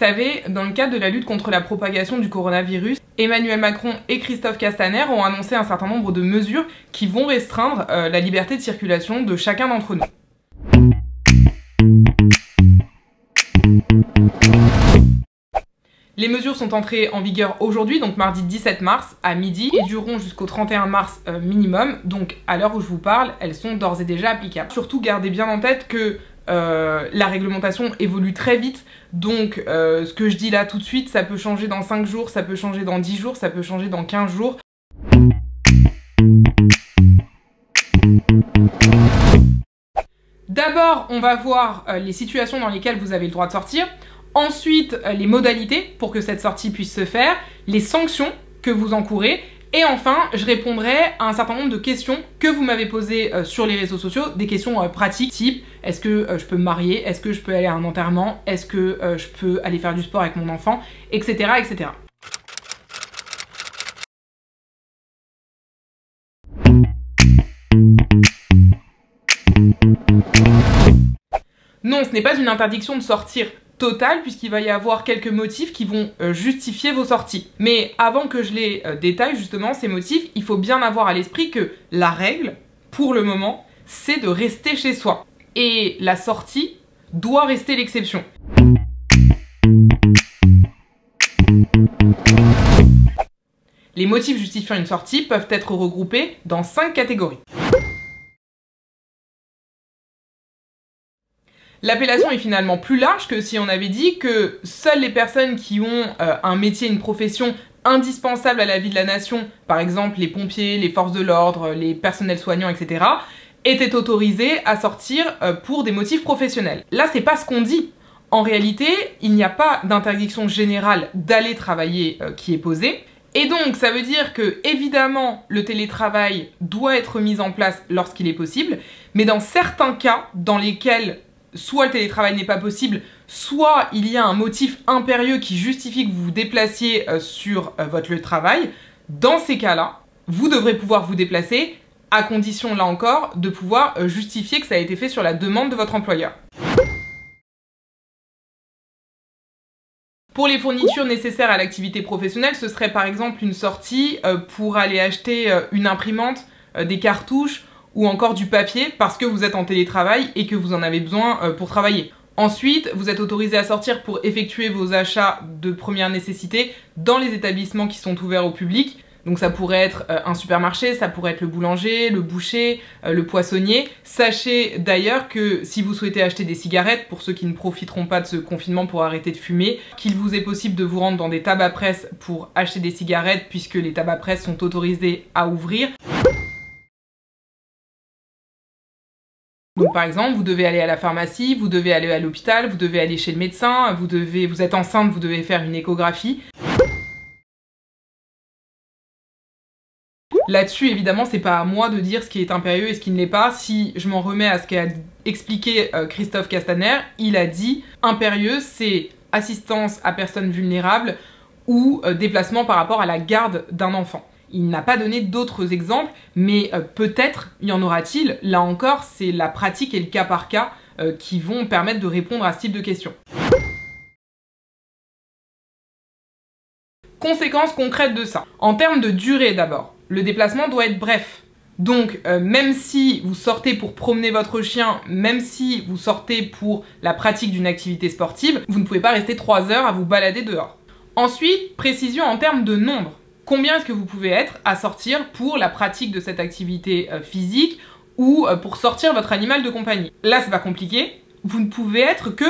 savez, dans le cadre de la lutte contre la propagation du coronavirus, Emmanuel Macron et Christophe Castaner ont annoncé un certain nombre de mesures qui vont restreindre la liberté de circulation de chacun d'entre nous. Les mesures sont entrées en vigueur aujourd'hui, donc mardi 17 mars à midi, et dureront jusqu'au 31 mars minimum, donc à l'heure où je vous parle, elles sont d'ores et déjà applicables. Surtout gardez bien en tête que la réglementation évolue très vite, donc ce que je dis là tout de suite, ça peut changer dans 5 jours, ça peut changer dans 10 jours, ça peut changer dans 15 jours. D'abord, on va voir les situations dans lesquelles vous avez le droit de sortir. Ensuite, les modalités pour que cette sortie puisse se faire, les sanctions que vous encourez, et enfin, je répondrai à un certain nombre de questions que vous m'avez posées sur les réseaux sociaux, des questions pratiques, type est-ce que je peux me marier, est-ce que je peux aller à un enterrement, est-ce que je peux aller faire du sport avec mon enfant, etc. etc. Non, ce n'est pas une interdiction de sortir totale, puisqu'il va y avoir quelques motifs qui vont justifier vos sorties. Mais avant que je les détaille justement, ces motifs, il faut bien avoir à l'esprit que la règle, pour le moment, c'est de rester chez soi. Et la sortie doit rester l'exception. Les motifs justifiant une sortie peuvent être regroupés dans 5 catégories. L'appellation est finalement plus large que si on avait dit que seules les personnes qui ont un métier, une profession indispensable à la vie de la nation, par exemple les pompiers, les forces de l'ordre, les personnels soignants, etc., étaient autorisées à sortir pour des motifs professionnels. Là, c'est pas ce qu'on dit. En réalité, il n'y a pas d'interdiction générale d'aller travailler qui est posée. Et donc, ça veut dire que, évidemment, le télétravail doit être mis en place lorsqu'il est possible, mais dans certains cas dans lesquels soit le télétravail n'est pas possible, soit il y a un motif impérieux qui justifie que vous vous déplaciez sur votre lieu de travail, dans ces cas-là, vous devrez pouvoir vous déplacer, à condition, là encore, de pouvoir justifier que ça a été fait sur la demande de votre employeur. Pour les fournitures nécessaires à l'activité professionnelle, ce serait par exemple une sortie pour aller acheter une imprimante, des cartouches, ou encore du papier parce que vous êtes en télétravail et que vous en avez besoin pour travailler. Ensuite, vous êtes autorisé à sortir pour effectuer vos achats de première nécessité dans les établissements qui sont ouverts au public. Donc ça pourrait être un supermarché, ça pourrait être le boulanger, le boucher, le poissonnier. Sachez d'ailleurs que si vous souhaitez acheter des cigarettes, pour ceux qui ne profiteront pas de ce confinement pour arrêter de fumer, qu'il vous est possible de vous rendre dans des tabac-presse pour acheter des cigarettes puisque les tabac-presse sont autorisés à ouvrir. Donc par exemple, vous devez aller à la pharmacie, vous devez aller à l'hôpital, vous devez aller chez le médecin, vous êtes enceinte, vous devez faire une échographie. Là-dessus, évidemment, c'est pas à moi de dire ce qui est impérieux et ce qui ne l'est pas. Si je m'en remets à ce qu'a expliqué Christophe Castaner, il a dit impérieux, c'est assistance à personnes vulnérables ou déplacement par rapport à la garde d'un enfant. Il n'a pas donné d'autres exemples, mais peut-être y en aura-t-il. Là encore, c'est la pratique et le cas par cas qui vont permettre de répondre à ce type de questions. Conséquences concrètes de ça. En termes de durée d'abord, le déplacement doit être bref. Donc même si vous sortez pour promener votre chien, même si vous sortez pour la pratique d'une activité sportive, vous ne pouvez pas rester 3 heures à vous balader dehors. Ensuite, précision en termes de nombre. Combien est-ce que vous pouvez être à sortir pour la pratique de cette activité physique ou pour sortir votre animal de compagnie? Là, c'est pas compliqué. Vous ne pouvez être que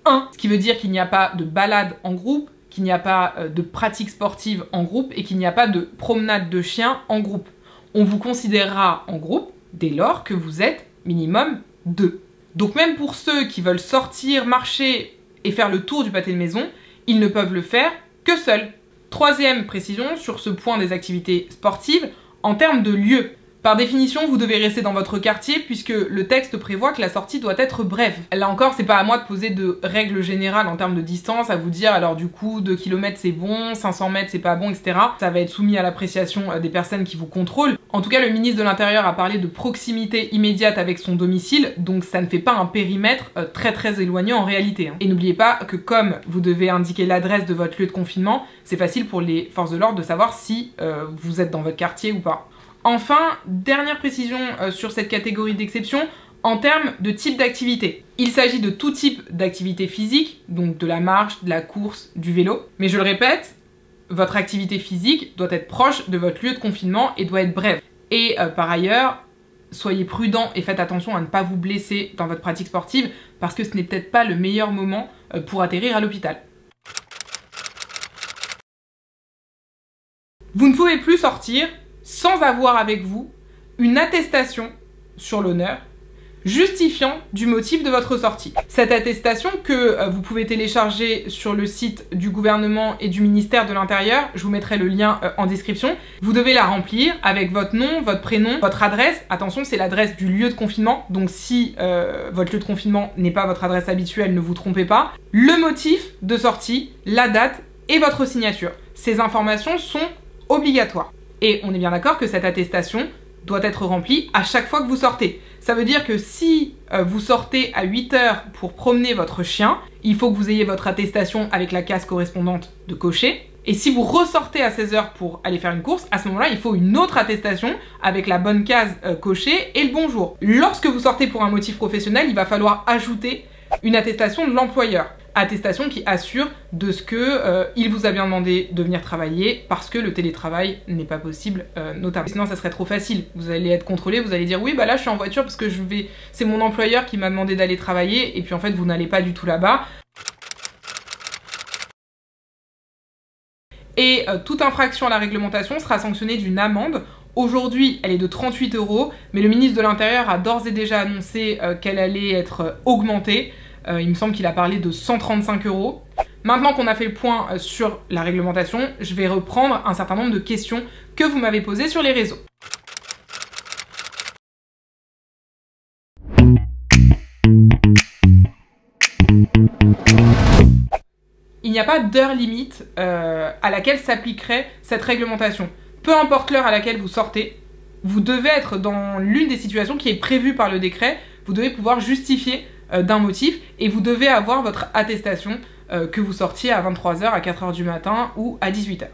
1. Ce qui veut dire qu'il n'y a pas de balade en groupe, qu'il n'y a pas de pratique sportive en groupe et qu'il n'y a pas de promenade de chien en groupe. On vous considérera en groupe dès lors que vous êtes minimum 2. Donc même pour ceux qui veulent sortir, marcher et faire le tour du pâté de maison, ils ne peuvent le faire que seuls. Troisième précision sur ce point des activités sportives, en termes de lieu. Par définition, vous devez rester dans votre quartier puisque le texte prévoit que la sortie doit être brève. Là encore, c'est pas à moi de poser de règles générales en termes de distance, à vous dire alors du coup 2 km c'est bon, 500 mètres c'est pas bon, etc. Ça va être soumis à l'appréciation des personnes qui vous contrôlent. En tout cas, le ministre de l'Intérieur a parlé de proximité immédiate avec son domicile, donc ça ne fait pas un périmètre très éloigné en réalité. Et n'oubliez pas que comme vous devez indiquer l'adresse de votre lieu de confinement, c'est facile pour les forces de l'ordre de savoir si vous êtes dans votre quartier ou pas. Enfin, dernière précision sur cette catégorie d'exception, en termes de type d'activité. Il s'agit de tout type d'activité physique, donc de la marche, de la course, du vélo. Mais je le répète, votre activité physique doit être proche de votre lieu de confinement et doit être brève. Et par ailleurs, soyez prudent et faites attention à ne pas vous blesser dans votre pratique sportive parce que ce n'est peut-être pas le meilleur moment pour atterrir à l'hôpital. Vous ne pouvez plus sortir sans avoir avec vous une attestation sur l'honneur justifiant du motif de votre sortie. Cette attestation que vous pouvez télécharger sur le site du gouvernement et du ministère de l'Intérieur, je vous mettrai le lien en description. Vous devez la remplir avec votre nom, votre prénom, votre adresse. Attention, c'est l'adresse du lieu de confinement, donc si votre lieu de confinement n'est pas votre adresse habituelle, ne vous trompez pas. Le motif de sortie, la date et votre signature. Ces informations sont obligatoires. Et on est bien d'accord que cette attestation doit être remplie à chaque fois que vous sortez. Ça veut dire que si vous sortez à 8 h pour promener votre chien, il faut que vous ayez votre attestation avec la case correspondante de cocher. Et si vous ressortez à 16 h pour aller faire une course, à ce moment-là, il faut une autre attestation avec la bonne case cochée et le bonjour. Lorsque vous sortez pour un motif professionnel, il va falloir ajouter une attestation de l'employeur. Attestation qui assure de ce que il vous a bien demandé de venir travailler parce que le télétravail n'est pas possible notamment. Sinon ça serait trop facile, vous allez être contrôlé, vous allez dire oui bah là je suis en voiture parce que c'est mon employeur qui m'a demandé d'aller travailler et puis en fait vous n'allez pas du tout là-bas. Et toute infraction à la réglementation sera sanctionnée d'une amende. Aujourd'hui, elle est de 38 €, mais le ministre de l'Intérieur a d'ores et déjà annoncé qu'elle allait être augmentée. Il me semble qu'il a parlé de 135 €. Maintenant qu'on a fait le point sur la réglementation, je vais reprendre un certain nombre de questions que vous m'avez posées sur les réseaux. Il n'y a pas d'heure limite à laquelle s'appliquerait cette réglementation. Peu importe l'heure à laquelle vous sortez, vous devez être dans l'une des situations qui est prévue par le décret, vous devez pouvoir justifier d'un motif et vous devez avoir votre attestation que vous sortiez à 23 h, à 4 h du matin ou à 18 h.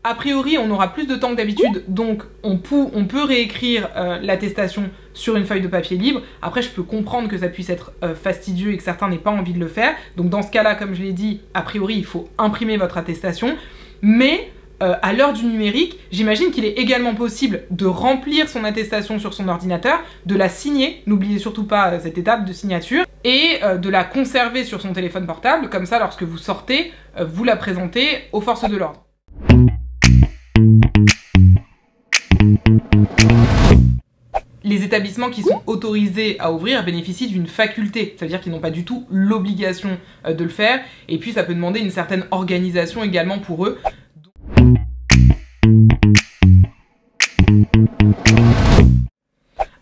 A priori, on aura plus de temps que d'habitude, donc on peut réécrire l'attestation sur une feuille de papier libre. Après, je peux comprendre que ça puisse être fastidieux et que certains n'aient pas envie de le faire. Donc dans ce cas-là, comme je l'ai dit, a priori, il faut imprimer votre attestation. Mais à l'heure du numérique, j'imagine qu'il est également possible de remplir son attestation sur son ordinateur, de la signer, n'oubliez surtout pas cette étape de signature, et de la conserver sur son téléphone portable, comme ça lorsque vous sortez, vous la présentez aux forces de l'ordre. Les établissements qui sont autorisés à ouvrir bénéficient d'une faculté, c'est-à-dire qu'ils n'ont pas du tout l'obligation de le faire, et puis ça peut demander une certaine organisation également pour eux.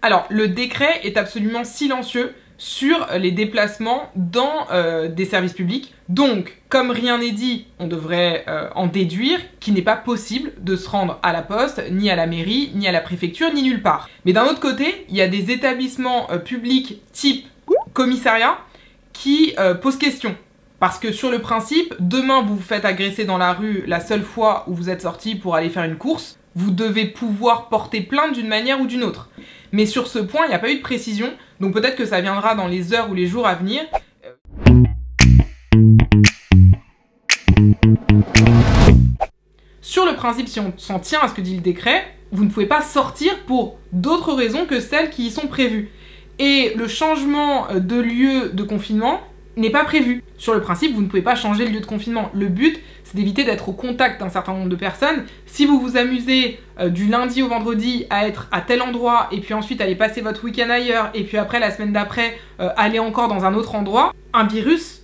Alors, le décret est absolument silencieux sur les déplacements dans des services publics. Donc, comme rien n'est dit, on devrait en déduire qu'il n'est pas possible de se rendre à la poste, ni à la mairie, ni à la préfecture, ni nulle part. Mais d'un autre côté, il y a des établissements publics type commissariat qui posent question. Parce que sur le principe, demain vous vous faites agresser dans la rue la seule fois où vous êtes sorti pour aller faire une course, vous devez pouvoir porter plainte d'une manière ou d'une autre. Mais sur ce point, il n'y a pas eu de précision, donc peut-être que ça viendra dans les heures ou les jours à venir. Sur le principe, si on s'en tient à ce que dit le décret, vous ne pouvez pas sortir pour d'autres raisons que celles qui y sont prévues. Et le changement de lieu de confinement n'est pas prévu. Sur le principe, vous ne pouvez pas changer le lieu de confinement. Le but, c'est d'éviter d'être au contact d'un certain nombre de personnes. Si vous vous amusez du lundi au vendredi à être à tel endroit, et puis ensuite aller passer votre week-end ailleurs, et puis après, la semaine d'après, aller encore dans un autre endroit, un virus,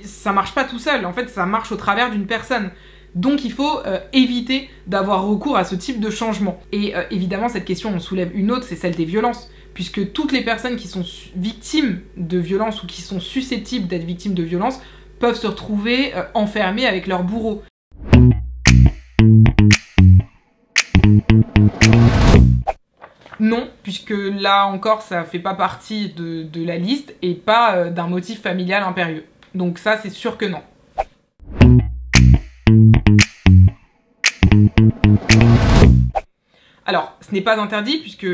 ça marche pas tout seul. En fait, ça marche au travers d'une personne. Donc il faut éviter d'avoir recours à ce type de changement. Et évidemment, cette question en soulève une autre, c'est celle des violences. Puisque toutes les personnes qui sont victimes de violences ou qui sont susceptibles d'être victimes de violences peuvent se retrouver enfermées avec leur bourreau. Non, puisque là encore, ça fait pas partie de la liste et pas d'un motif familial impérieux. Donc ça, c'est sûr que non. Alors, ce n'est pas interdit puisque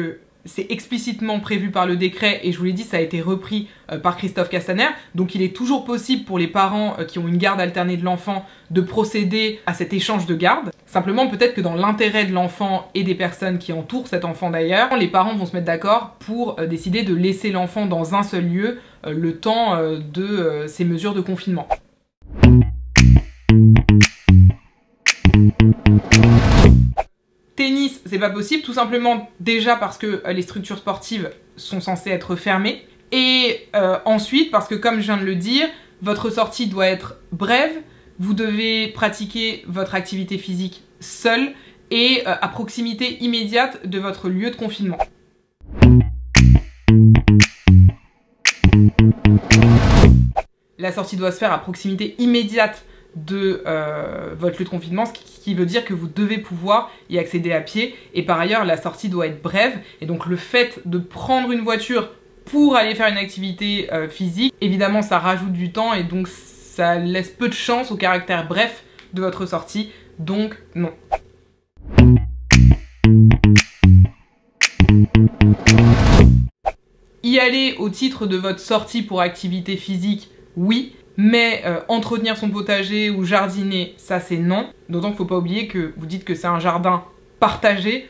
c'est explicitement prévu par le décret et je vous l'ai dit, ça a été repris par Christophe Castaner. Donc il est toujours possible pour les parents qui ont une garde alternée de l'enfant de procéder à cet échange de garde. Simplement, peut-être que dans l'intérêt de l'enfant et des personnes qui entourent cet enfant d'ailleurs, les parents vont se mettre d'accord pour décider de laisser l'enfant dans un seul lieu le temps de ces mesures de confinement. Tennis, c'est pas possible, tout simplement déjà parce que les structures sportives sont censées être fermées, et ensuite parce que, comme je viens de le dire, votre sortie doit être brève, vous devez pratiquer votre activité physique seul et à proximité immédiate de votre lieu de confinement. La sortie doit se faire à proximité immédiate de votre lieu de confinement, ce qui veut dire que vous devez pouvoir y accéder à pied, et par ailleurs la sortie doit être brève, et donc le fait de prendre une voiture pour aller faire une activité physique, évidemment ça rajoute du temps et donc ça laisse peu de chance au caractère bref de votre sortie, donc non. Y aller au titre de votre sortie pour activité physique, oui. Mais entretenir son potager ou jardiner, ça c'est non. D'autant qu'il ne faut pas oublier que vous dites que c'est un jardin partagé.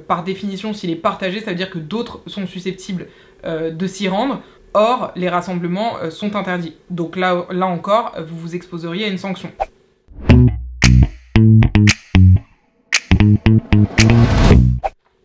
Par définition, s'il est partagé, ça veut dire que d'autres sont susceptibles de s'y rendre. Or, les rassemblements sont interdits. Donc là encore, vous vous exposeriez à une sanction.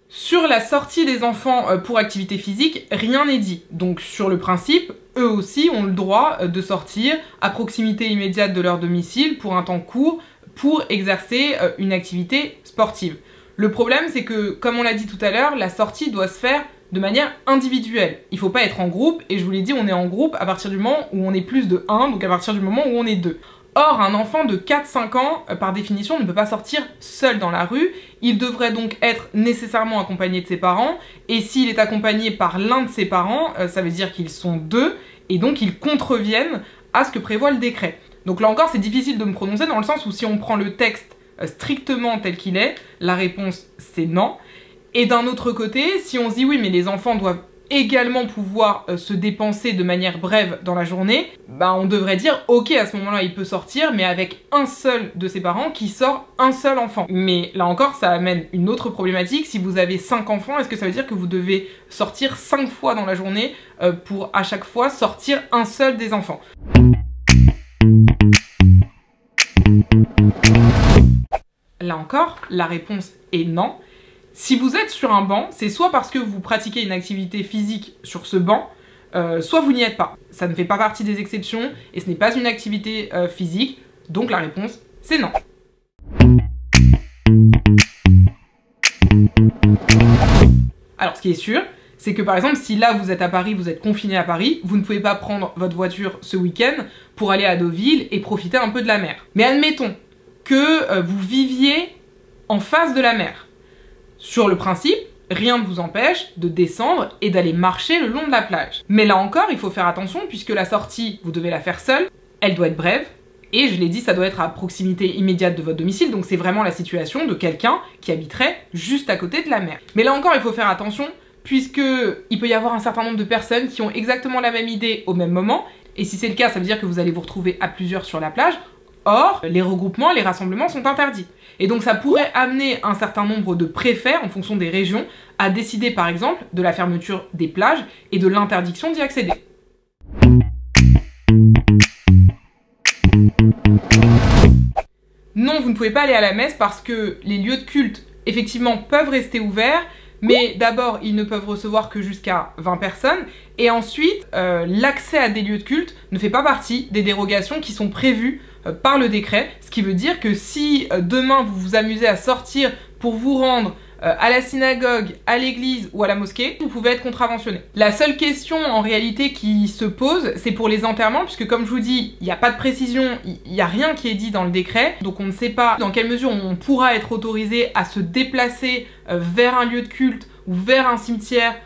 Sur la sortie des enfants pour activité physique, rien n'est dit. Donc sur le principe, eux aussi ont le droit de sortir à proximité immédiate de leur domicile pour un temps court pour exercer une activité sportive. Le problème, c'est que, comme on l'a dit tout à l'heure, la sortie doit se faire de manière individuelle. Il ne faut pas être en groupe, et je vous l'ai dit, on est en groupe à partir du moment où on est plus de 1, donc à partir du moment où on est 2. Or, un enfant de 4-5 ans, par définition, ne peut pas sortir seul dans la rue. Il devrait donc être nécessairement accompagné de ses parents. Et s'il est accompagné par l'un de ses parents, ça veut dire qu'ils sont 2. Et donc, ils contreviennent à ce que prévoit le décret. Donc là encore, c'est difficile de me prononcer dans le sens où si on prend le texte strictement tel qu'il est, la réponse, c'est non. Et d'un autre côté, si on se dit oui, mais les enfants doivent également pouvoir se dépenser de manière brève dans la journée, bah on devrait dire ok, à ce moment-là il peut sortir, mais avec un seul de ses parents qui sort un seul enfant. Mais là encore, ça amène une autre problématique. Si vous avez 5 enfants, est-ce que ça veut dire que vous devez sortir 5 fois dans la journée pour à chaque fois sortir un seul des enfants? Là encore, la réponse est non. Si vous êtes sur un banc, c'est soit parce que vous pratiquez une activité physique sur ce banc, soit vous n'y êtes pas. Ça ne fait pas partie des exceptions et ce n'est pas une activité physique, donc la réponse c'est non. Alors ce qui est sûr, c'est que par exemple si là vous êtes à Paris, vous êtes confiné à Paris, vous ne pouvez pas prendre votre voiture ce week-end pour aller à Deauville et profiter un peu de la mer. Mais admettons que vous viviez en face de la mer. Sur le principe, rien ne vous empêche de descendre et d'aller marcher le long de la plage. Mais là encore, il faut faire attention puisque la sortie, vous devez la faire seule, elle doit être brève, et je l'ai dit, ça doit être à proximité immédiate de votre domicile, donc c'est vraiment la situation de quelqu'un qui habiterait juste à côté de la mer. Mais là encore, il faut faire attention puisque il peut y avoir un certain nombre de personnes qui ont exactement la même idée au même moment, et si c'est le cas, ça veut dire que vous allez vous retrouver à plusieurs sur la plage. Or, les regroupements, les rassemblements sont interdits. Et donc ça pourrait amener un certain nombre de préfets, en fonction des régions, à décider par exemple de la fermeture des plages et de l'interdiction d'y accéder. Non, vous ne pouvez pas aller à la messe parce que les lieux de culte, effectivement, peuvent rester ouverts, mais d'abord, ils ne peuvent recevoir que jusqu'à 20 personnes, et ensuite, l'accès à des lieux de culte ne fait pas partie des dérogations qui sont prévues par le décret, ce qui veut dire que si demain vous vous amusez à sortir pour vous rendre à la synagogue, à l'église ou à la mosquée, vous pouvez être contraventionné. La seule question en réalité qui se pose, c'est pour les enterrements, puisque comme je vous dis, il n'y a pas de précision, il n'y a rien qui est dit dans le décret, donc on ne sait pas dans quelle mesure on pourra être autorisé à se déplacer vers un lieu de culte ou vers un cimetière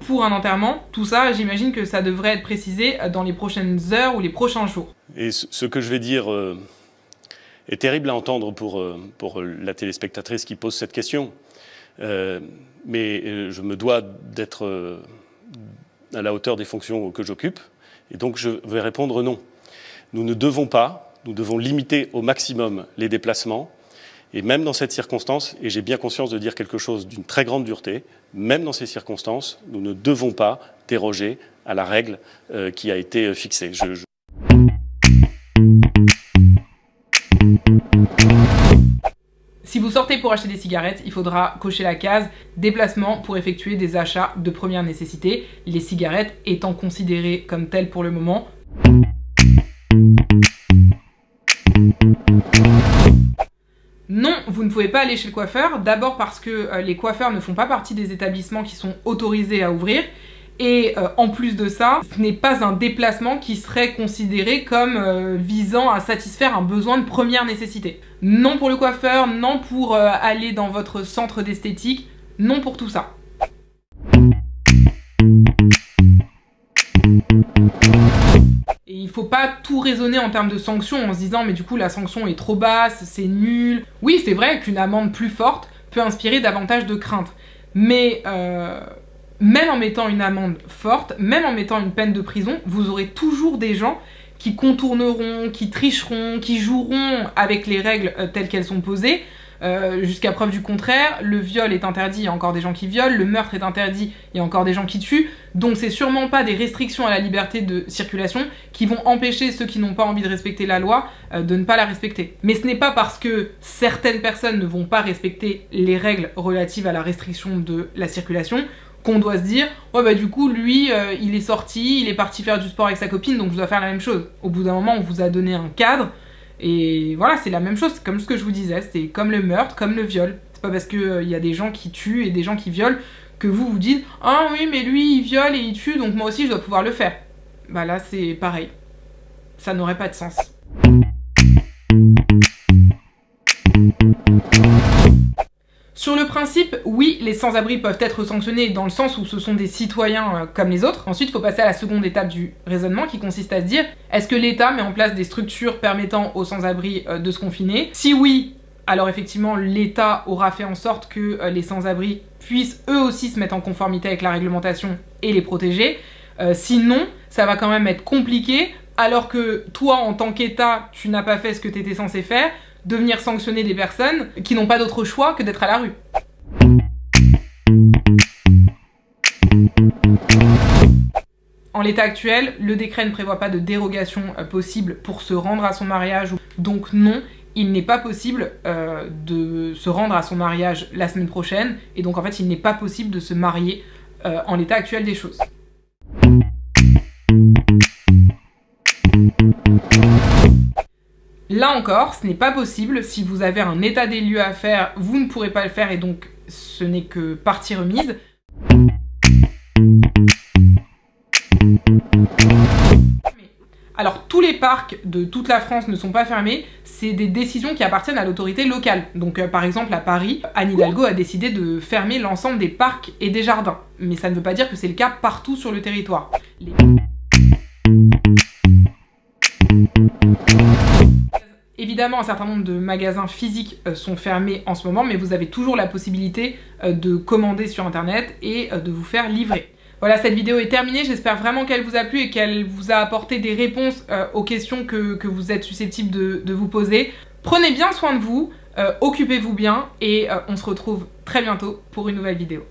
pour un enterrement. Tout ça, j'imagine que ça devrait être précisé dans les prochaines heures ou les prochains jours. Et ce que je vais dire est terrible à entendre pour la téléspectatrice qui pose cette question. Mais je me dois d'être à la hauteur des fonctions que j'occupe, et donc je vais répondre non. Nous ne devons pas, nous devons limiter au maximum les déplacements, et même dans cette circonstance, et j'ai bien conscience de dire quelque chose d'une très grande dureté, même dans ces circonstances, nous ne devons pas déroger à la règle qui a été fixée. Si vous sortez pour acheter des cigarettes, il faudra cocher la case déplacement pour effectuer des achats de première nécessité, les cigarettes étant considérées comme telles pour le moment. Non, vous ne pouvez pas aller chez le coiffeur, d'abord parce que les coiffeurs ne font pas partie des établissements qui sont autorisés à ouvrir. Et en plus de ça, ce n'est pas un déplacement qui serait considéré comme visant à satisfaire un besoin de première nécessité. Non pour le coiffeur, non pour aller dans votre centre d'esthétique, non pour tout ça. Et il faut pas tout raisonner en termes de sanctions en se disant mais du coup la sanction est trop basse, c'est nul. Oui, c'est vrai qu'une amende plus forte peut inspirer davantage de crainte. Mais même en mettant une amende forte, même en mettant une peine de prison, vous aurez toujours des gens qui contourneront, qui tricheront, qui joueront avec les règles telles qu'elles sont posées, jusqu'à preuve du contraire. Le viol est interdit, il y a encore des gens qui violent, le meurtre est interdit, il y a encore des gens qui tuent, donc c'est sûrement pas des restrictions à la liberté de circulation qui vont empêcher ceux qui n'ont pas envie de respecter la loi de ne pas la respecter. Mais ce n'est pas parce que certaines personnes ne vont pas respecter les règles relatives à la restriction de la circulation qu'on doit se dire « Ouais bah du coup lui il est sorti, il est parti faire du sport avec sa copine donc je dois faire la même chose ». Au bout d'un moment on vous a donné un cadre et voilà, c'est la même chose, c'est comme ce que je vous disais, c'est comme le meurtre, comme le viol. C'est pas parce que y a des gens qui tuent et des gens qui violent que vous vous dites « Ah oui mais lui il viole et il tue donc moi aussi je dois pouvoir le faire ». Bah là c'est pareil, ça n'aurait pas de sens. Sur le principe, oui, les sans-abri peuvent être sanctionnés dans le sens où ce sont des citoyens comme les autres. Ensuite, il faut passer à la seconde étape du raisonnement qui consiste à se dire est-ce que l'État met en place des structures permettant aux sans-abri de se confiner? Si oui, alors effectivement, l'État aura fait en sorte que les sans-abri puissent eux aussi se mettre en conformité avec la réglementation et les protéger. Sinon, ça va quand même être compliqué, alors que toi, en tant qu'État, tu n'as pas fait ce que tu étais censé faire, de venir sanctionner des personnes qui n'ont pas d'autre choix que d'être à la rue. En l'état actuel, le décret ne prévoit pas de dérogation possible pour se rendre à son mariage, donc non, il n'est pas possible de se rendre à son mariage la semaine prochaine, et donc en fait il n'est pas possible de se marier en l'état actuel des choses. Là encore, ce n'est pas possible, si vous avez un état des lieux à faire, vous ne pourrez pas le faire et donc ce n'est que partie remise. Alors tous les parcs de toute la France ne sont pas fermés, c'est des décisions qui appartiennent à l'autorité locale. Donc par exemple à Paris, Anne Hidalgo a décidé de fermer l'ensemble des parcs et des jardins. Mais ça ne veut pas dire que c'est le cas partout sur le territoire. Évidemment, un certain nombre de magasins physiques sont fermés en ce moment, mais vous avez toujours la possibilité de commander sur internet et de vous faire livrer. Voilà, cette vidéo est terminée, j'espère vraiment qu'elle vous a plu et qu'elle vous a apporté des réponses aux questions que vous êtes susceptibles de vous poser. Prenez bien soin de vous, occupez-vous bien et on se retrouve très bientôt pour une nouvelle vidéo.